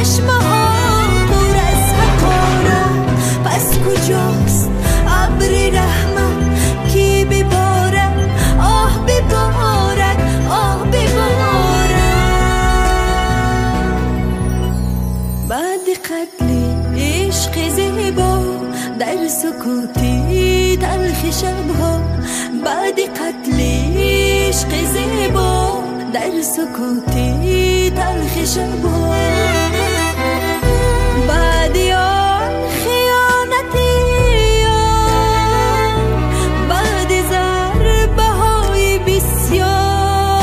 چشمه ها پر از حقارت. پس کجاست ابر رحمت که ببارد آه ببارد آه ببارد. بعد قتل عشق زیبا در سکوتی تلخ شبها، بعد قتل عشق زیبا در سکوتی تلخ شبها، بعد آن خیانتی بعد ضربه های بسیار،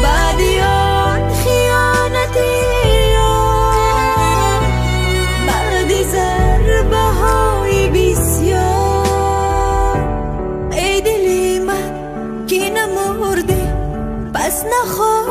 بعد آن خیانتی بعد ضربه های بسیار. ای دل من که نمرده پس نخواه